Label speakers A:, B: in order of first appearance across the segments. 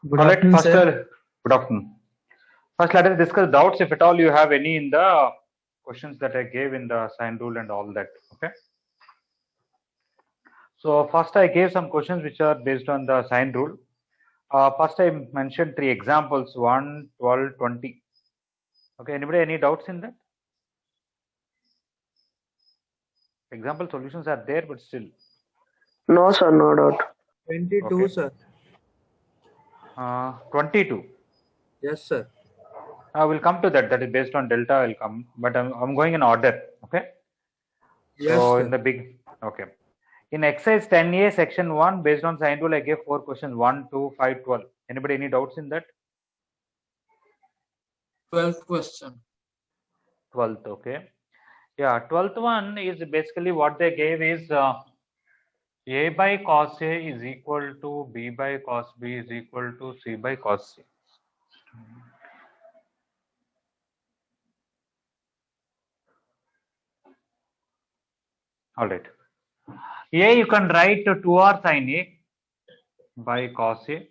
A: Good
B: All right,
A: afternoon,
B: first,
A: sir.
B: good afternoon. First, let us discuss doubts, if at all you have any in the questions that I gave in the sign rule and all that. Okay. So first, I gave some questions which are based on the sign rule. First, I mentioned 3 examples: 1, 12, 20. Okay. Anybody any doubts in that? Example solutions are there, but still.
C: No, sir, no doubt.
A: 22,
B: Okay.
A: sir.
B: 22.
A: Yes, sir.
B: We'll come to that. That is based on delta. I'll come, but I'm going in order. Okay.
A: Yes,
B: So
A: sir.
B: in the big, okay. In exercise 10A section 1, based on sign rule, I gave 4 questions: 1, 2, 5, 12. Anybody any doubts in that?
A: 12th question.
B: 12th, okay. Yeah, 12th one is basically what they gave is A by cos A is equal to B by cos B is equal to C by cos C. All right. A you can write 2r sin A by cos A.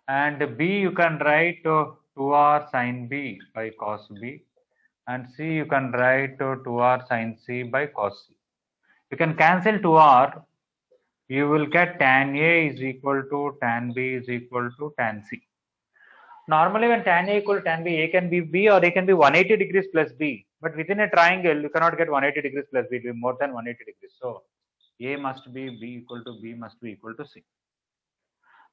B: And B you can write 2r sin B by cos B. And C you can write 2r sin C by cos C. You can cancel 2r. You will get tan A is equal to tan B is equal to tan C. Normally, when tan A equal to tan B, A can be B or A can be 180 degrees plus B. But within a triangle, you cannot get 180 degrees plus B. It will be more than 180 degrees. So, A must be B equal to B must be equal to C.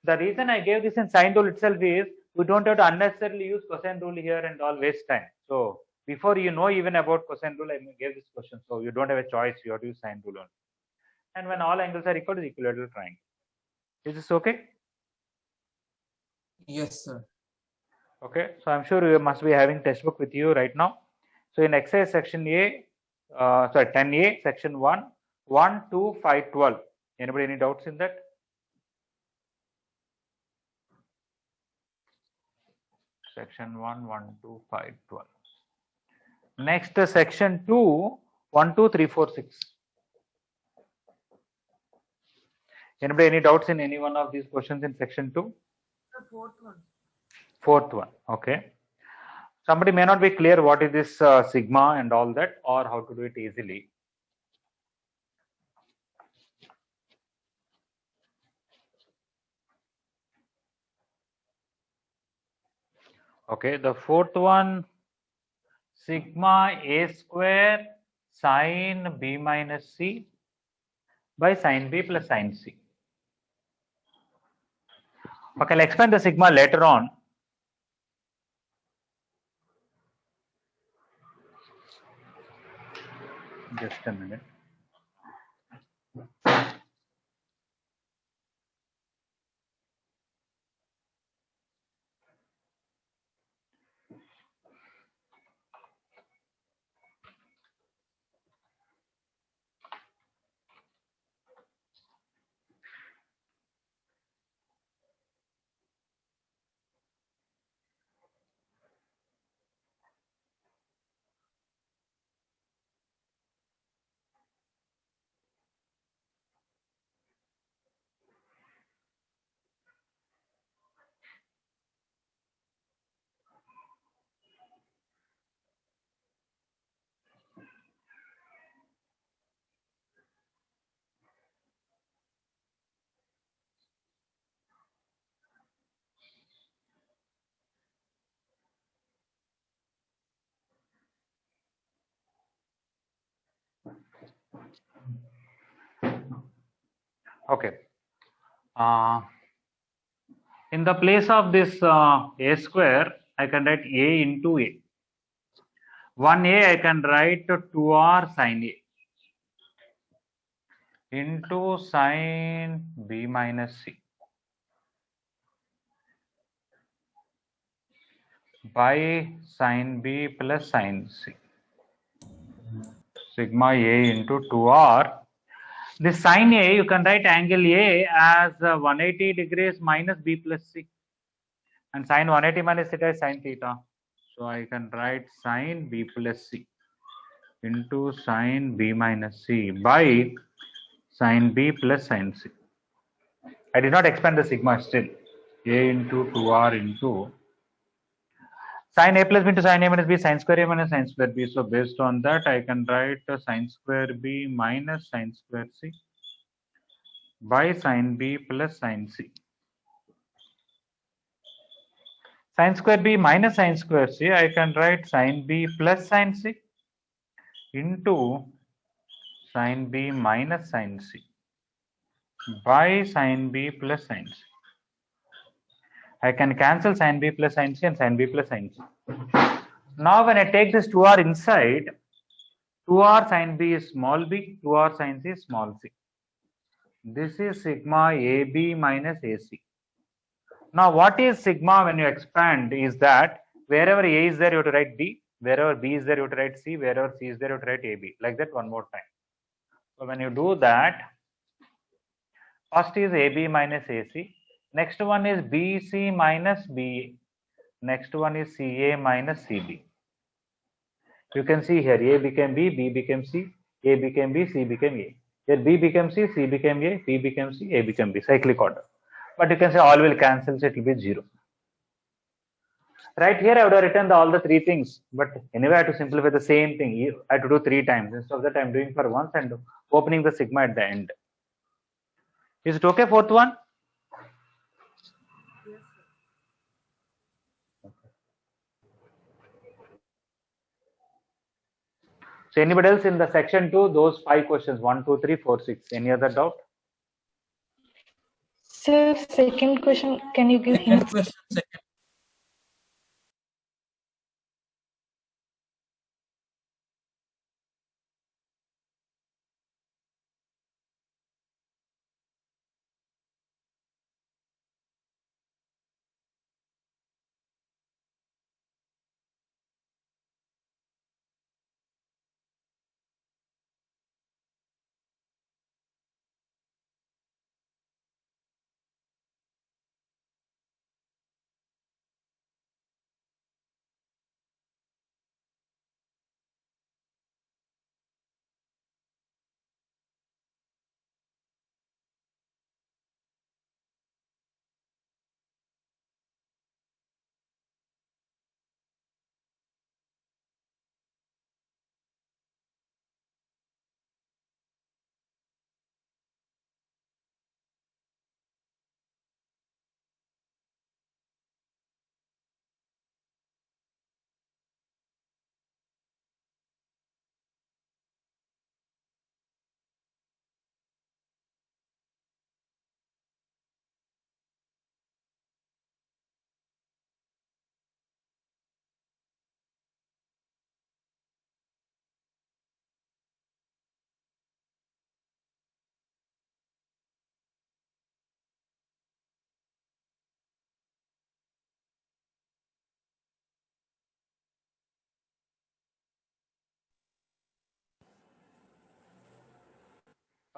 B: The reason I gave this in sine rule itself is we don't have to unnecessarily use cosine rule here and all waste time. So, before you know even about cosine rule, I gave this question. So, you don't have a choice. You have to use sine rule only. And when all angles are equal, it is equilateral triangle. Is this okay?
A: Yes, sir.
B: Okay, so I'm sure you must be having textbook with you right now. So in exercise section A, 10A, section 1, 1, 2, 5, 12. Anybody any doubts in that? Section 1, 1, 2, 5, 12. Next, section 2, 1, 2, 3, 4, 6. Anybody any doubts in any one of these questions in section 2?
D: The fourth one.
B: Fourth one, okay. Somebody may not be clear what is this sigma and all that, or how to do it easily. Okay, the fourth one, sigma A square sine B minus C by sine B plus sine C. Okay, I'll explain the sigma later on. Just a minute. Okay. In the place of this A square, I can write A into A. 1A I can write 2R sine A into sine B minus C by sine B plus sine C. Sigma A into 2R. This sine A, you can write angle A as 180 degrees minus B plus C. And sine 180 minus theta is sine theta. So I can write sine B plus C into sine B minus C by sine B plus sine C. I did not expand the sigma still. A into 2r into sine A plus B into sine A minus B, sine square A minus sine square B. So based on that, I can write sine square B minus sine square C by sine B plus sine C. Sine square B minus sine square C, I can write sine B plus sine C into sine B minus sine C by sine B plus sine C. I can cancel sine B plus sine C and sine B plus sine C. Now when I take this 2r inside, 2r sine B is small b, 2r sine C is small c. This is sigma AB minus AC. Now what is sigma when you expand is that wherever A is there you have to write B, wherever B is there you have to write C, wherever C is there you have to write AB. Like that one more time. So when you do that, first is AB minus AC, next one is BC minus BA, next one is CA minus CB. You can see here A became B, B became C, A became B, C became A. Here B became C, C became A, B became C, A became B, cyclic order. But you can say all will cancel, so it will be 0. Right here I would have written all the 3 things, but anyway I have to simplify the same thing. I have to do 3 times. Instead of that I am doing for once and opening the sigma at the end. Is it okay, fourth one? So anybody else in the section 2, those 5 questions, 1, 2, 3, 4, 6. Any other doubt?
D: Sir, second question, can you give
A: Second
D: him?
A: question, second.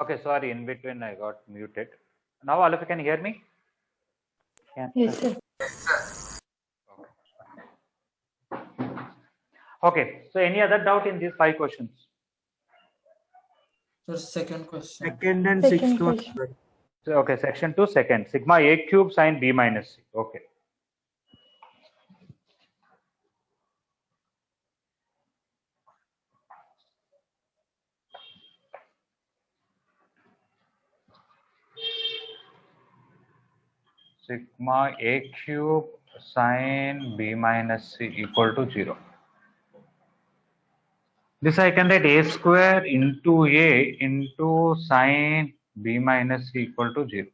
B: Okay, sorry, in between I got muted. Now all of you can hear me?
D: Yes, sir.
B: Okay, so any other doubt in these 5 questions?
A: Sir, second question.
C: Second and
D: Second
C: sixth one.
D: question.
B: So, okay, section 2, second. Sigma A cube sine B minus C. Okay. Sigma A cube sine B minus C equal to 0. This I can write A square into A into sine B minus C equal to 0.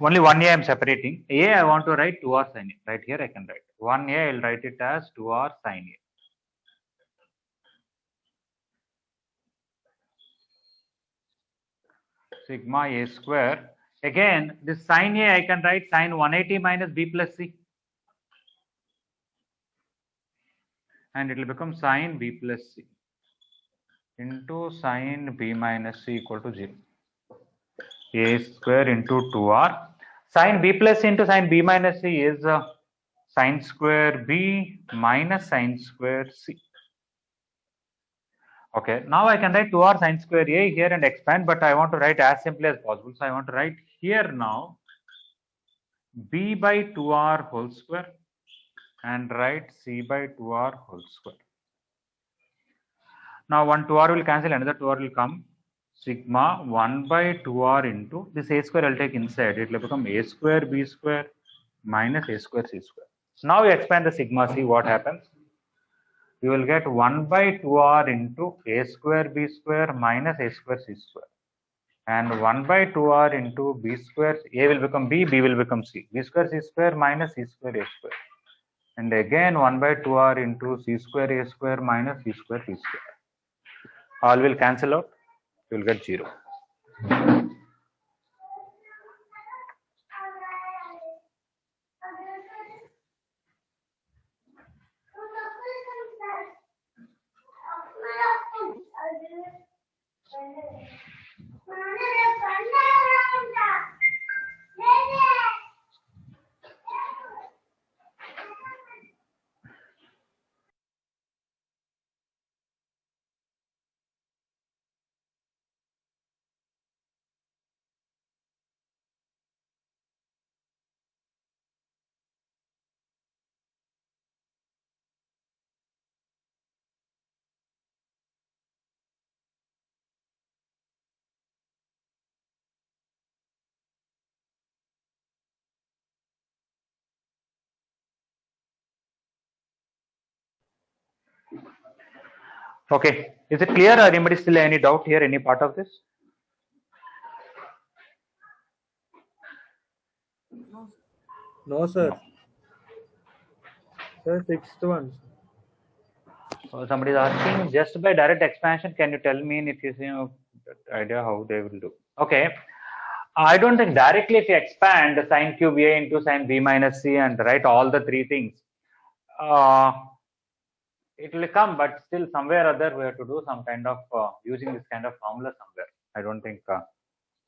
B: Only one A I am separating. A I want to write 2r sine A. Right here I can write. 1A I will write it as 2r sine A. Sigma A square. Again, this sine A I can write sine 180 minus B plus C. And it will become sine B plus C into sine B minus C equal to 0. A square into 2r. Sine B plus C into sine B minus C is sine square B minus sine square C. Okay, now I can write 2r sine square a here and expand, but I want to write as simply as possible. So I want to write here now b by 2r whole square and write c by 2r whole square. Now one 2r will cancel, another 2r will come. Sigma 1 by 2r into this a square I'll take inside. It will become a square b square minus a square c square. So now you expand the sigma, see what happens. You will get 1 by 2r into a square b square minus a square c square. And 1 by 2r into b square, a will become b, b will become c. B square c square minus c square a square. And again 1 by 2r into c square a square minus c square b square. All will cancel out. You will get 0. Okay, is it clear or anybody still any doubt here, any part of this?
A: No, sir. Sir, sixth one.
B: So somebody is asking, just by direct expansion, can you tell me if you see idea how they will do? Okay, I don't think directly if you expand the sine cube a into sine b minus c and write all the three things, it will come, but still somewhere or other we have to do some kind of using this kind of formula somewhere. I don't think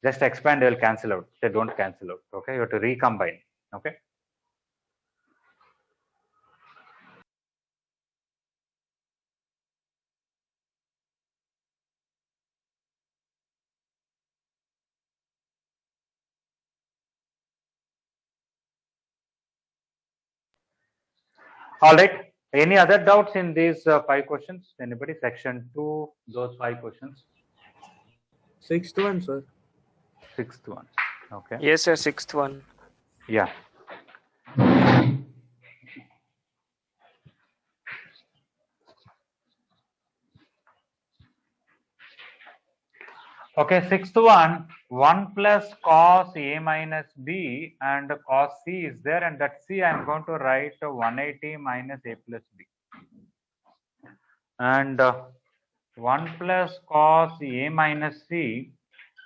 B: just expand, they will cancel out. They don't cancel out. Okay, you have to recombine. Okay. All right. Any other doubts in these 5 questions? Anybody? Section 2, those 5 questions.
A: Sixth one, sir.
B: Sixth one. Okay.
C: Yes, sir. Sixth one.
B: Yeah. Okay, sixth one, 1 plus cos a minus b and cos c is there, and that c I am going to write 180 minus a plus b. And 1 plus cos a minus c,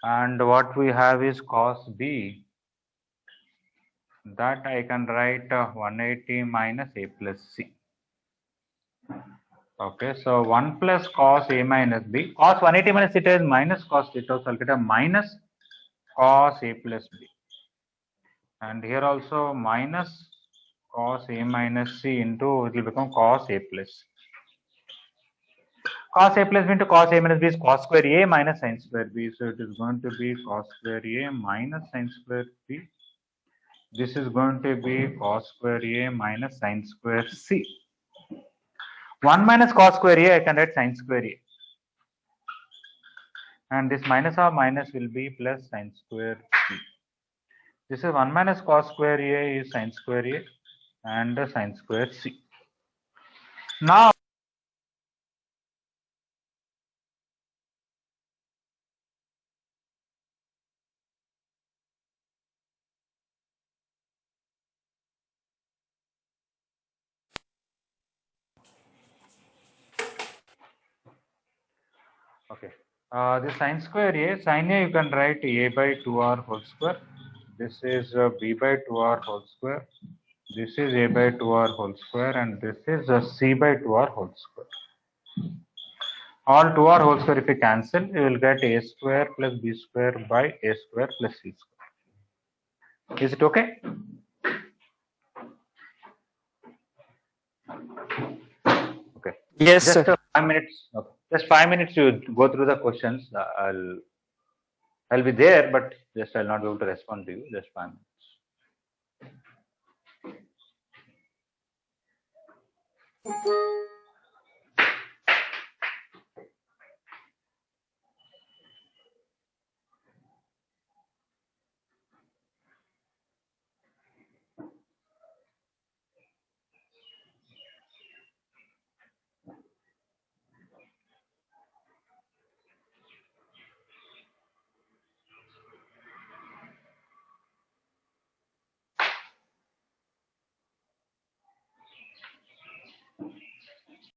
B: and what we have is cos b. That I can write 180 minus a plus c. Okay, so 1 plus cos a minus b. Cos 180 minus theta is minus cos theta, so I'll get a minus cos a plus b. And here also minus cos a minus c into, it will become cos a plus. Cos a plus b into cos a minus b is cos square a minus sin square b. So it is going to be cos square a minus sin square b. This is going to be cos square a minus sin square c. 1 minus cos square a, I can write sin square a. And this minus or minus will be plus sin square c. This is 1 minus cos square a is sin square a and sin square c. Now, okay, this sin square a, sin a you can write a by 2r whole square. This is b by 2r whole square. This is a by 2r whole square, and this is c by 2r whole square. All 2r whole square if you cancel, you will get a square plus b square by a square plus c square. Is it okay? Okay.
C: Yes,
B: Just
C: sir.
B: 5 minutes. Okay. Just 5 minutes to go through the questions. I'll be there, but just I'll not be able to respond to you. Just 5 minutes.